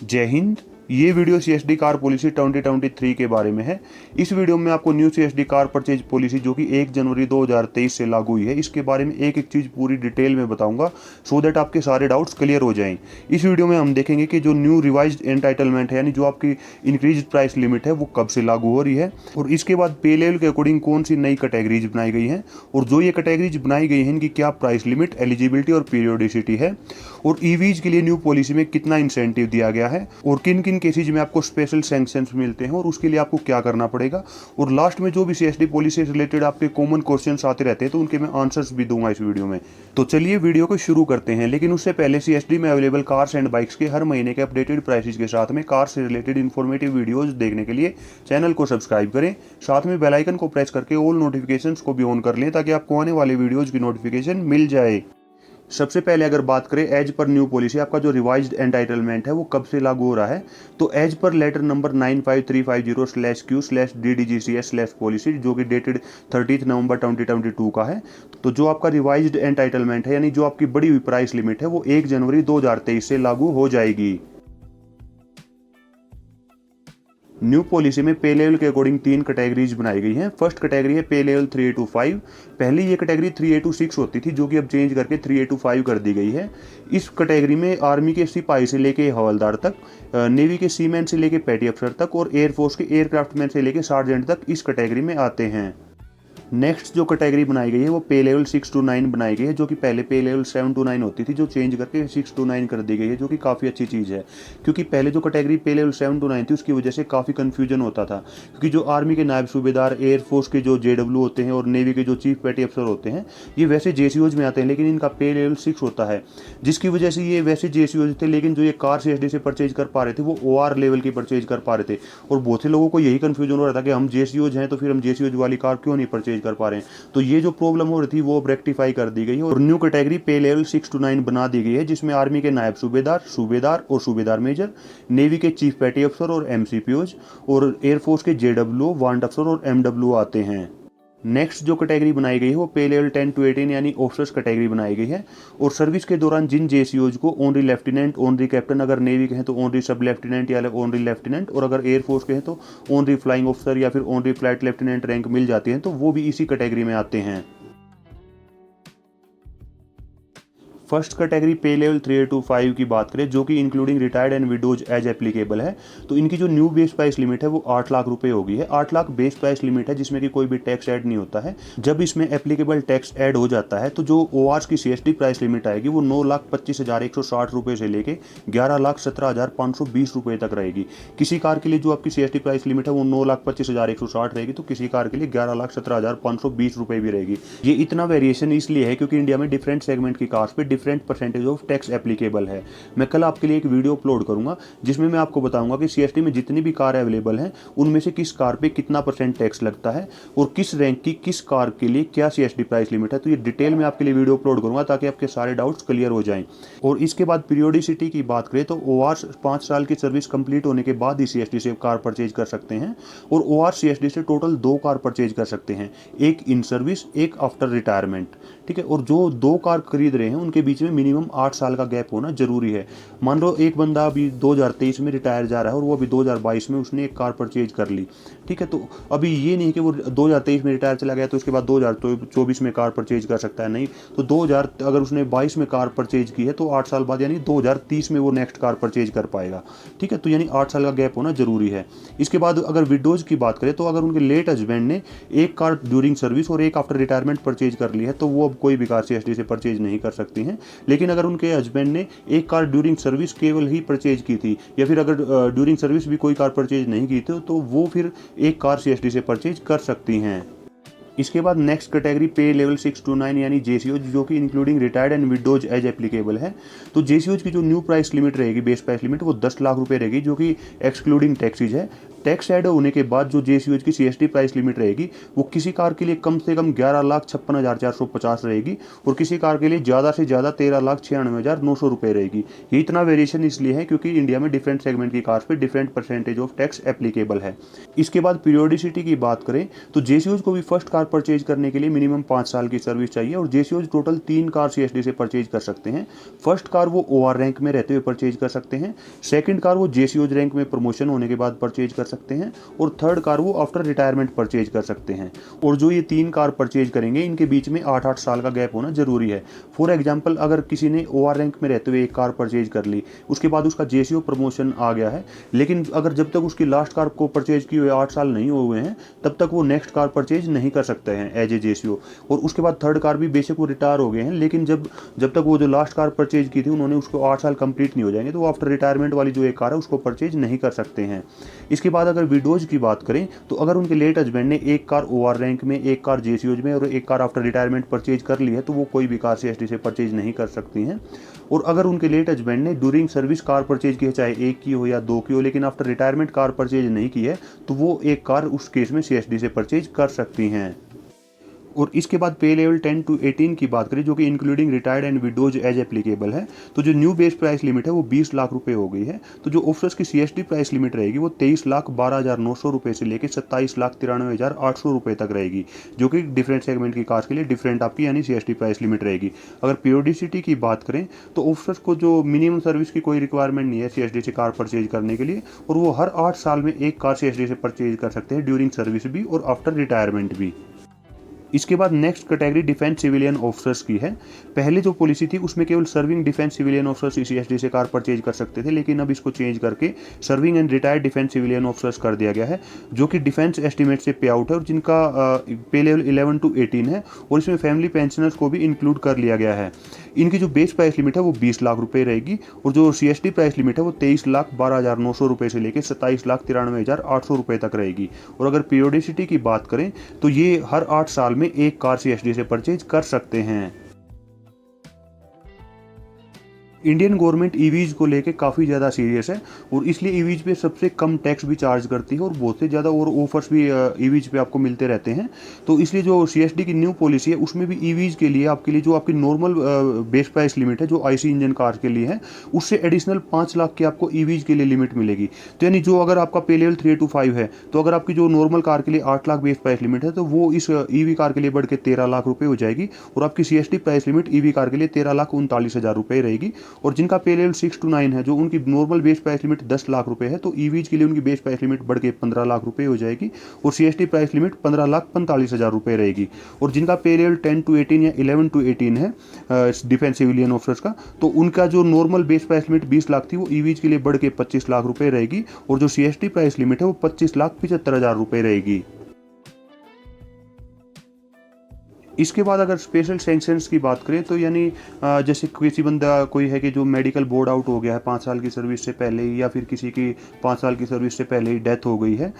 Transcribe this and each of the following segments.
जय हिंद। ये video CSD car policy 2023 के बारे में है। इस वीडियो में आपको new CSD car purchase policy जो कि 1 जनवरी 2023 से लागू हुई है, इसके बारे में एक एक चीज़ पूरी डिटेल में बताऊंगा सो दैट आपके सारे डाउट्स क्लियर हो जाएं। इस वीडियो में हम देखेंगे कि जो न्यू रिवाइज्ड एंटाइटलमेंट है, यानी जो आपकी इंक्रीज प्राइस लिमिट है, वो कब से लागू हो रही है, और इसके बाद पे लेवल के अकॉर्डिंग कौन सी नई कैटेगरीज बनाई गई हैं, और जो ये कैटेगरीज बनाई गई हैं इनकी क्या प्राइस लिमिट, एलिजिबिलिटी और पीरियोडिसिटी है, और ईवीज के लिए न्यू पॉलिसी में कितना इंसेंटिव दिया गया है, और किन किन केसेज में आपको स्पेशल सैंक्शंस मिलते हैं और उसके लिए आपको क्या करना पड़ेगा। और लास्ट में जो भी सीएसडी पॉलिसी से रिलेटेड आपके कॉमन क्वेश्चंस आते रहते हैं तो उनके मैं आंसर्स भी दूंगा इस वीडियो में। तो चलिए वीडियो को शुरू करते हैं, लेकिन उससे पहले सीएसडी में अवेलेबल कार्स एंड बाइक्स के हर महीने के अपडेटेड प्राइसेस के साथ में कार से रिलेटेड इन्फॉर्मेटिव वीडियोज देखने के लिए चैनल को सब्सक्राइब करें, साथ में बेल आइकन को प्रेस करके ऑल नोटिफिकेशंस को भी ऑन कर लें ताकि आपको आने वाले वीडियोज की नोटिफिकेशन मिल जाए। सबसे पहले अगर बात करें एज पर न्यू पॉलिसी, आपका जो रिवाइज्ड एंटाइटलमेंट है वो कब से लागू हो रहा है, तो एज पर लेटर नंबर 95350/Q/DDGCS/पॉलिसी जो कि डेटेड 30 नवंबर 2022 का है। तो जो आपका रिवाइज्ड एंटाइटलमेंट है, यानी जो आपकी बढ़ी हुई प्राइस लिमिट है, वो 1 जनवरी 2023 से लागू हो जाएगी। न्यू पॉलिसी में पे लेवल के अकॉर्डिंग 3 कैटेगरीज बनाई गई हैं। फर्स्ट कैटेगरी है पे लेवल 3A to 5। पहले ये कैटेगरी 3A to 6 होती थी, जो कि अब चेंज करके 3A to 5 कर दी गई है। इस कैटेगरी में आर्मी के सिपाही से लेके हवलदार तक, नेवी के सीमैन से लेके पैटी अफसर तक और एयरफोर्स के एयरक्राफ्टमैन से लेके सार्जेंट तक इस कैटेगरी में आते हैं। नेक्स्ट जो कैटेगरी बनाई गई है वो पे लेवल 6 to 9 बनाई गई है, जो कि पहले पे लेवल 7 to 9 होती थी, जो चेंज करके 6 to 9 कर दी गई है, जो कि काफ़ी अच्छी चीज़ है। क्योंकि पहले जो कैटेगरी पे लेवल 7 to 9 थी उसकी वजह से काफ़ी कन्फ्यूजन होता था, क्योंकि जो आर्मी के नायब सूबेदार, एयरफोर्स के जो JW होते हैं और नेवी के जो चीफ पेटी अफसर होते हैं, ये वैसे JCOs में आते हैं, लेकिन इनका पे लेवल 6 होता है, जिसकी वजह से ये वैसे JCOs थे, लेकिन जो ये कार CSD से परचेज कर पा रहे थे वो OR लेवल की परचेज कर पा रहे थे। और बहुत से लोगों को यही कन्फ्यूजन हो रहा था कि हम JCOs हैं तो फिर हम JCOs वाली कार क्यों नहीं परचेज कर पा रहे हैं। तो ये जो प्रॉब्लम हो रही थी वो अब रेक्टिफाई कर दी गई है और new category pay level 6 to 9 बना दी गई है, जिसमें आर्मी के नायब सूबेदार और सूबेदार मेजर, नेवी के चीफ पेटी अफसर और MCPOs और एयरफोर्स के JW, वांट अफसर और MW आते हैं। नेक्स्ट जो कैटेगरी बनाई गई है वो पे लेवल 10 to 18 यानी ऑफिसर्स कैटेगरी बनाई गई है। और सर्विस के दौरान जिन JCOs को ऑनरी लेफ्टिनेंट, ऑनरी कैप्टन, अगर नेवी के हैं तो ऑनरी सब लेफ्टिनेंट या ऑनरी लेफ्टिनेंट, और अगर एयरफोर्स के हैं तो ऑनरी फ्लाइंग ऑफिसर या फिर ऑनरी फ्लाइट लेफ्टिनेंट रैंक मिल जाती है, तो वो भी इसी कैटेगरी में आते हैं। First category pay level 3A to 5 की बात करें, जो कि including retired and widows as applicable है, तो इनकी जो न्यू बेस प्राइस लिमिट है वो 8 लाख रुपए हो गई है। 8 लाख बेस प्राइस लिमिट है, जिसमें कि कोई भी टैक्स ऐड नहीं होता है। जब इसमें एप्लीकेबल टैक्स ऐड हो जाता है तो जो ORs की CSD प्राइस लिमिट आएगी वो 9,25,160 रुपये से लेके 11,17,520 रुपये तक रहेगी। किसी कार के लिए जो आपकी CSD प्राइस लिमिट है वो 9,25,160 रहेगी, तो किसी कार के लिए 11,17,520 रुपये भी रहेगी। ये इतना वेरिएशन इसलिए है क्योंकि इंडिया में डिफरेंट सेगमेंट की कार्स पे different percentage of tax applicable है। मैं कल आपके लिए एक वीडियो अपलोड करूंगा जिसमें मैं आपको बताऊंगा कि CSD में जितनी भी कार अवेलेबल हैं उनमें से किस कार पे कितना % टैक्स लगता है और किस रैंक की किस कार के लिए क्या CSD प्राइस लिमिट है। तो ये डिटेल में आपके लिए वीडियो अपलोड करूंगा ताकि आपके सारे डाउट्स क्लियर हो जाएं। और इसके बाद पीरियोडिसिटी की बात करें तो OR 5 साल की सर्विस कंप्लीट होने के बाद ही CSD से कार परचेज कर सकते हैं, और OR CSD से टोटल 2 कार परचेज कर सकते हैं, एक इन सर्विस, एक आफ्टर रिटायरमेंट। ठीक है, और जो 2 कार खरीद रहे हैं उनके बीच में मिनिमम 8 साल का गैप होना जरूरी है। मान लो एक बंदा अभी 2023 में रिटायर जा रहा है और वो अभी 2022 में उसने एक कार परचेज कर ली। ठीक है, तो अभी ये नहीं कि वो 2023 में रिटायर चला गया तो उसके बाद 2024 में कार परचेज कर सकता है, नहीं। तो 2000 अगर उसने 22 में कार परचेज की है तो 8 साल बाद यानी 2030 में वो नेक्स्ट कार परचेज कर पाएगा। ठीक है, तो यानी 8 साल का गैप होना जरूरी है। इसके बाद अगर विडोज की बात करें तो अगर उनके लेट हस्बैंड ने एक कार ड्यूरिंग सर्विस और एक आफ्टर रिटायरमेंट परचेज कर ली है तो वो अब कोई भी कार CSD से परचेज नहीं कर सकती हैं। लेकिन अगर उनके हस्बैंड ने एक कार ड्यूरिंग सर्विस केवल ही परचेज की थी, या फिर अगर ड्यूरिंग सर्विस भी कोई कार परचेज नहीं की थी, तो वो फिर एक कार CSD से परचेज कर सकती हैं। इसके बाद next category pay level 6 to 9 यानी JCOs, जो कि including retired and widows as applicable है। तो JCOs की जो न्यू प्राइस लिमिट रहेगी, बेस प्राइस लिमिट, वो 10 लाख रुपए रहेगी, जो कि एक्सक्लूडिंग टैक्सेज है। टैक्स ऐड होने के बाद जो JCOs की CSD प्राइस लिमिट रहेगी वो किसी कार के लिए कम से कम 11,56,450 रहेगी, और किसी कार के लिए ज़्यादा से ज़्यादा 13,96,900 रुपये रहेगी। ये इतना वेरिएशन इसलिए है क्योंकि इंडिया में डिफरेंट सेगमेंट की कार्स पे डिफरेंट % ऑफ टैक्स एप्लीकेबल है। इसके बाद पीरियोडिसिटी की बात करें तो JCOs को भी फर्स्ट कार कार परचेज करने के लिए मिनिमम 5 साल की सर्विस चाहिए और जेसीओज टोटल 3 कार सीएसडी से परचेज कर सकते हैं। फर्स्ट कार वो ओआर रैंक में रहते हुए परचेज कर सकते हैं, सेकंड कार वो जेसीओज रैंक में प्रमोशन होने के बाद परचेज कर सकते हैं और थर्ड कार वो आफ्टर रिटायरमेंट परचेज कर सकते हैं। और जो ये 3 कार परचेज करेंगे इनके बीच में 8-8 साल का गैप होना जरूरी है। फॉर एग्जाम्पल, अगर किसी ने ओआर रैंक में रहते हुए एक कार परचेज कर ली, उसके बाद उसका जेसीओ प्रमोशन आ गया है, लेकिन अगर जब तक उसकी लास्ट कार को परचेज किए हुए 8 साल नहीं हुए हैं तब तक वो नेक्स्ट कार परचेज नहीं कर सकते हैं एज ए जेसीओ। और उसके बाद थर्ड कार भी बेशक वो रिटायर हो गए हैं, लेकिन जब तक वो जो लास्ट कार परचेज की थी उन्होंने उसको 8 साल कंप्लीट नहीं हो जाएंगे तो वो आफ्टर रिटायरमेंट वाली जो एक कार है उसको परचेज नहीं कर सकते हैं। इसके बाद अगर विडोज की बात करें तो अगर उनके लेट हस्बैंड ने एक कार ओआर रैंक में, एक कार जेसीओज में और एक कार आफ्टर रिटायरमेंट परचेज कर ली है तो वो कोई भी कार सीएसडी से परचेज नहीं कर सकती हैं। और अगर उनके लेट हस्बैंड ने ड्यूरिंग सर्विस कार परचेज की है, चाहे एक की हो या 2 की हो, लेकिन आफ्टर रिटायरमेंट कार परचेज नहीं की है तो वो एक कार उस केस में सीएसडी से परचेज कर सकती हैं। और इसके बाद पे लेवल 10 to 18 की बात करें, जो कि including retired and widows as applicable है, तो जो न्यू बेस प्राइस लिमिट है वो 20 लाख रुपए हो गई है। तो जो ऑफिसर्स की सीएसडी प्राइस लिमिट रहेगी वो 23,12,900 रुपए से लेकर 27,93,800 रुपए तक रहेगी, जो कि डिफरेंट सेगमेंट की कार के लिए डिफरेंट आपकी यानी सीएसडी प्राइस लिमिट रहेगी। अगर पीरियोडिसिटी की बात करें तो ऑफिसर्स को जो मिनिमम सर्विस की कोई रिक्वायरमेंट नहीं है सीएसडी से कार परचेज करने के लिए, और वो हर 8 साल में एक कार सीएसडी से परचेज कर सकते हैं ड्यूरिंग सर्विस भी और आफ्टर रिटायरमेंट भी। इसके बाद next category defence civilian officers की है। पहले जो पॉलिसी थी उसमें केवल serving defence civilian officers CSD से कार परचेज कर सकते थे, लेकिन अब इसको चेंज करके serving and retired defence civilian officers कर दिया गया है, जो कि डिफेंस एस्टीमेट से पे आउट है और जिनका पे लेवल 11 to 18 है और इसमें फैमिली पेंशनर्स को भी इंक्लूड कर लिया गया है। इनकी जो बेस प्राइस लिमिट है वो 20 लाख रुपए रहेगी और जो सीएसडी प्राइस लिमिट है वो 23,12,900 रुपए से लेकर 27,93,800 रुपए तक रहेगी। और अगर पीरियोडिसिटी की बात करें तो ये हर 8 साल में एक कार सीएसडी से परचेज कर सकते हैं। इंडियन गवर्नमेंट ईवीज को लेके काफ़ी ज़्यादा सीरियस है और इसलिए ईवीज पे सबसे कम टैक्स भी चार्ज करती है और बहुत से ज़्यादा और ऑफर्स भी ईवीज पे आपको मिलते रहते हैं। तो इसलिए जो सीएसडी की न्यू पॉलिसी है उसमें भी ईवीज के लिए आपके लिए जो आपकी नॉर्मल बेस प्राइस लिमिट है जो आईसी इंजन कार के लिए है, उससे एडिशनल 5 लाख की आपको ईवीज के लिए लिमिट मिलेगी। तो यानी जो अगर आपका पे लेवल 3 to 5 है तो अगर आपकी जो नॉर्मल कार के लिए 8 लाख बेस प्राइस लिमिट है तो वो इस ईवी कार के लिए बढ़ के 13 लाख रुपये हो जाएगी और आपकी CSD price limit EV car के लिए 13,39,000 रुपये रहेगी। और जिनका पे लेवल 6 to 9 है, जो उनकी normal base price limit 10 lakh रुपए है, तो ईवीज के लिए उनकी बेस प्राइस लिमिट बढ़ के 15 लाख रुपए हो जाएगी और सीएसडी प्राइस लिमिट 15,45,000 रुपए रहेगी। और जिनका पे लेवल 10 to 18 या 11 to 18 है डिफेंस सिविलियन ऑफिसर्स का, तो उनका जो normal base price limit 20 lakh थी वो ईवीज के लिए बढ़ के 25 लाख रुपए रहेगी और जो सीएसडी प्राइस लिमिट है वो 25,75,000 रुपए रहेगी। इसके बाद अगर स्पेशल सैंक्शंस की बात करें तो यानी जैसे किसी बंदा कोई है कि जो मेडिकल बोर्ड आउट हो गया है 5 साल की सर्विस से पहले ही, या फिर किसी की 5 साल की सर्विस से पहले ही डेथ हो गई है,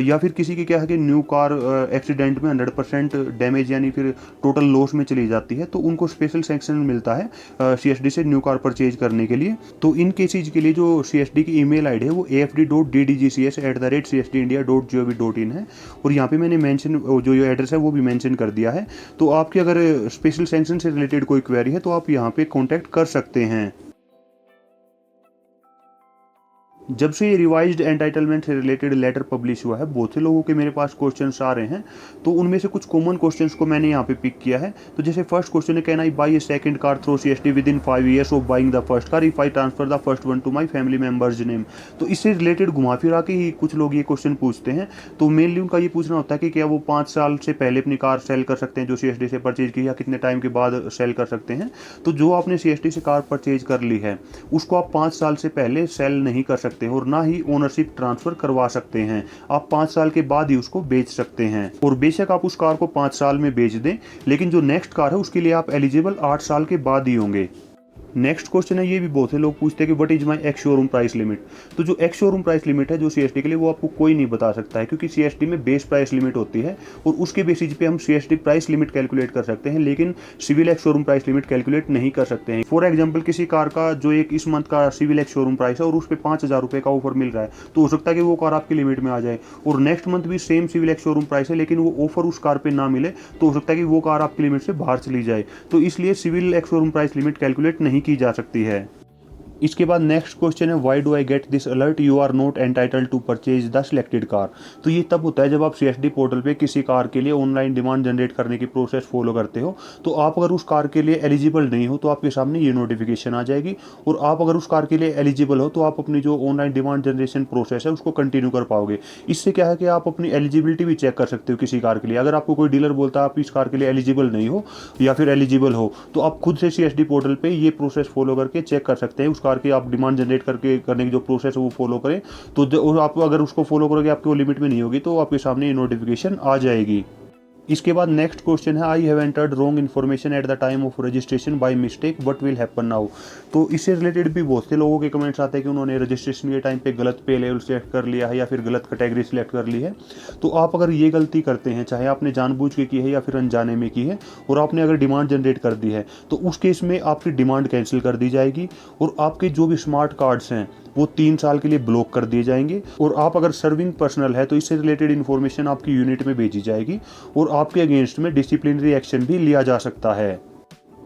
या फिर किसी की क्या है कि न्यू कार एक्सीडेंट में 100% डैमेज यानी फिर टोटल लॉस में चली जाती है, तो उनको स्पेशल सैंक्शन मिलता है सीएसडी से न्यू कार परचेज करने के लिए। तो इन केसेज के लिए जो सीएसडी की ईमेल आईडी है वो afd.ddgcs@@gov.in है और यहाँ पे मैंने मेंशन जो ये एड्रेस है वो भी मेंशन कर दिया है। तो आपकी अगर स्पेशल सैंक्शन से रिलेटेड कोई क्वेरी है तो आप यहाँ पे कांटेक्ट कर सकते हैं। जब से ये रिवाइज्ड एंटाइटलमेंट से रिलेटेड लेटर पब्लिश हुआ है, बहुत से लोगों के मेरे पास क्वेश्चंस आ रहे हैं, तो उनमें से कुछ कॉमन क्वेश्चंस को मैंने यहाँ पे पिक किया है। तो जैसे फर्स्ट क्वेश्चन है, can I buy a second car through CSD within 5 years of buying the first car if I transfer the first one to my family members name. तो इससे रिलेटेड घुमा फिरा के ही कुछ लोग ये क्वेश्चन पूछते हैं। तो मेनली उनका ये पूछना होता है कि क्या वो 5 साल से पहले अपनी कार सेल कर सकते हैं जो सीएसडी से परचेज की, या कितने टाइम के बाद सेल कर सकते हैं। तो जो आपने सीएसडी से कार परचेज कर ली है उसको आप 5 साल से पहले सेल नहीं कर सकते और ना ही ओनरशिप ट्रांसफर करवा सकते हैं। आप 5 साल के बाद ही उसको बेच सकते हैं और बेशक आप उस कार को 5 साल में बेच दें, लेकिन जो नेक्स्ट कार है उसके लिए आप एलिजिबल 8 साल के बाद ही होंगे। नेक्स्ट क्वेश्चन है, ये भी बहुत से लोग पूछते हैं कि what is my ex showroom price limit. तो जो एक्स शोरूम प्राइस लिमिट है जो सीएसडी के लिए, वो आपको कोई नहीं बता सकता है, क्योंकि सीएसडी में बेस प्राइस लिमिट होती है और उसके बेसिस पे हम सीएसडी प्राइस लिमिट कैलकुलेट कर सकते हैं, लेकिन civil ex showroom price limit calculate नहीं कर सकते हैं। फॉर एग्जाम्पल, किसी कार का जो एक इस मंथ का सिविल एक्स शोरूम प्राइस है और उस पर 5,000 रुपये का ऑफर मिल रहा है, तो हो सकता है कि वो कार आपकी लिमिट में आ जाए, और नेक्स्ट मंथ भी same civil ex showroom price है लेकिन वो ऑफर उस कार पर ना मिले, तो हो सकता है कि वो कार आपकी लिमिट से बाहर चली जाए। तो इसलिए civil ex showroom price limit calculate नहीं की जा सकती है। इसके बाद नेक्स्ट क्वेश्चन है why do I get this alert you are not entitled to purchase the selected car. तो ये तब होता है जब आप सीएसडी पोर्टल पे किसी कार के लिए ऑनलाइन डिमांड जनरेट करने की प्रोसेस फॉलो करते हो, तो आप अगर उस कार के लिए एलिजिबल नहीं हो तो आपके सामने ये नोटिफिकेशन आ जाएगी, और आप अगर उस कार के लिए एलिजिबल हो तो आप अपनी जो ऑनलाइन डिमांड जनरेशन प्रोसेस है उसको कंटिन्यू कर पाओगे। इससे क्या है कि आप अपनी एलिजिबिलिटी भी चेक कर सकते हो किसी कार के लिए। अगर आपको कोई डीलर बोलता है आप इस कार के लिए एलिजिबल नहीं हो या फिर एलिजिबल हो, तो आप खुद से सीएसडी पोर्टल पे ये प्रोसेस फॉलो करके चेक कर सकते हैं उस कार की आप डिमांड जनरेट करने की जो प्रोसेस है वो फॉलो करें। तो आप अगर उसको फॉलो करोगे आपकी वो लिमिट में नहीं होगी तो आपके सामने ये नोटिफिकेशन आ जाएगी। इसके बाद नेक्स्ट क्वेश्चन है I have entered wrong information at the time of registration by mistake what will happen now. तो इससे रिलेटेड भी बहुत से लोगों के कमेंट्स आते हैं कि उन्होंने रजिस्ट्रेशन के टाइम पे गलत पे लेवल सेलेक्ट कर लिया है या फिर गलत कैटेगरी सेलेक्ट कर ली है। तो आप अगर ये गलती करते हैं, चाहे आपने जानबूझ के की है या फिर अनजाने में की है, और आपने अगर डिमांड जनरेट कर दी है, तो उस केस में आपकी डिमांड कैंसिल कर दी जाएगी और आपके जो भी स्मार्ट कार्ड्स हैं वो 3 साल के लिए ब्लॉक कर दिए जाएंगे। और आप अगर सर्विंग पर्सनल है तो इससे रिलेटेड इन्फॉर्मेशन आपकी यूनिट में भेजी जाएगी और आपके अगेंस्ट में डिसिप्लिनरी एक्शन भी लिया जा सकता है।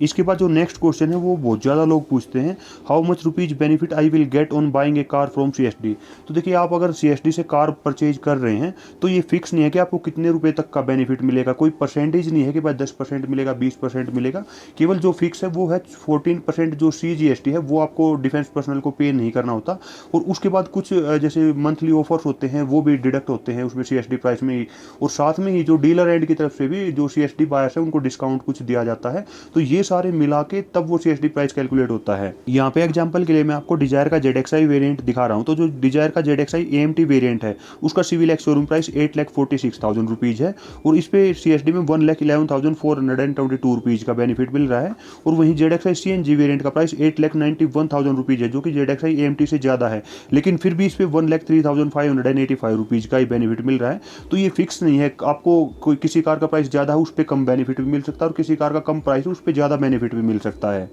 इसके बाद जो नेक्स्ट क्वेश्चन है वो बहुत ज़्यादा लोग पूछते हैं, how much rupees benefit I will get on buying A car from CSD. तो देखिए, आप अगर सीएसडी से कार परचेज कर रहे हैं तो ये फिक्स नहीं है कि आपको कितने रुपए तक का बेनिफिट मिलेगा, कोई परसेंटेज नहीं है कि भाई 10% मिलेगा, 20% मिलेगा। केवल जो फिक्स है वो है 14% जो CGST है वो आपको डिफेंस पर्सनल को पे नहीं करना होता, और उसके बाद कुछ जैसे मंथली ऑफर्स होते हैं वो भी डिडक्ट होते हैं उसमें सीएसडी प्राइस में ही, और साथ में ही जो डीलर एंड की तरफ से भी जो सीएसडी बायर्स है उनको डिस्काउंट कुछ दिया जाता है। तो ये सारे मिला के तब वो सीएसडी प्राइस कैलकुलेट होता है। यहाँ पे एग्जांपल के लिए मैं आपको डिजायर का ZXi वेरिएंट दिखा रहा हूँ। तो जो डिजायर का ZXi AMT वेरिएंट है उसका civil ex showroom price 8,46,000 rupees है, और इस पे सीएसडी में 1,11,422 रुपीज़ का बेनिफिट मिल रहा है। और वहीं ZXi CNG वेरिएंट का प्राइस 8,91,000 रुपीज़ है, जो कि ZXi AMT से ज़्यादा है, लेकिन फिर भी इस पे 1,03,585 रुपीज़ का ही बेनिफिट मिल रहा है। तो ये फिक्स नहीं है, आपको कोई किसी कार का प्राइस ज़्यादा है उस पर कम बेनिफिट भी मिल सकता है, और किसी कार का कम प्राइस है उस पर ज़्यादा बेनिफिट मिल सकता है।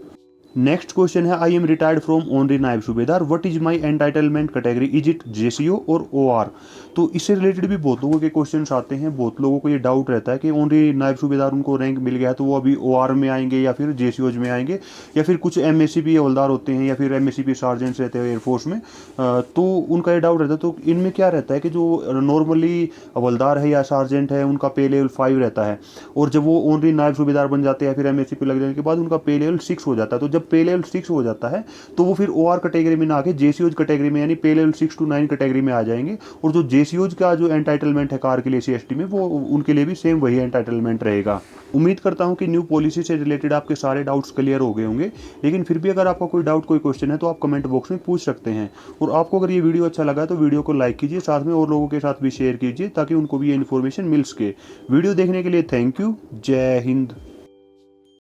नेक्स्ट क्वेश्चन है I am retired from honorary नायब सूबेदार what is my entitlement category, is it JCO और OR। तो इससे रिलेटेड भी बहुत लोगों के क्वेश्चंस आते हैं। बहुत लोगों को ये डाउट रहता है कि ऑनरी नायब सूबेदार उनको रैंक मिल गया तो वो अभी OR में आएंगे या फिर JCOs में आएंगे, या फिर कुछ MSCP हवलदार होते हैं या फिर MSCP सार्जेंट्स रहते हैं एयरफोर्स में, तो उनका ये डाउट रहता है। तो इनमें क्या रहता है कि जो नॉर्मली हवलदार है या सार्जेंट है उनका पे लेवल 5 रहता है, और जब वो ऑनरी नायब सूबेदार बन जाते हैं या फिर MSCP लग जाने के बाद उनका पे लेवल 6 हो जाता है। तो जब पे लेवल 6 हो जाता है तो वो फिर OR कैटेगरी में ना आके JCOs कैटेगरी में यानी पे लेवल 6 to 9 कैटेगरी में आ जाएंगे, और जो JCOs का जो एंटाइटलमेंट है कार के लिए CST में वो उनके लिए भी सेम वही एंटाइटलमेंट रहेगा। उम्मीद करता हूं कि न्यू पॉलिसी से रिलेटेड आपके सारे डाउट्स क्लियर हो गए होंगे, लेकिन फिर भी अगर आपका कोई डाउट कोई क्वेश्चन है तो आप कमेंट बॉक्स में पूछ सकते हैं। और आपको अगर ये वीडियो अच्छा लगा तो वीडियो को लाइक कीजिए, साथ में और लोगों के साथ भी शेयर कीजिए ताकि उनको भी ये इन्फॉर्मेशन मिल सके। वीडियो देखने के लिए थैंक यू। जय हिंद।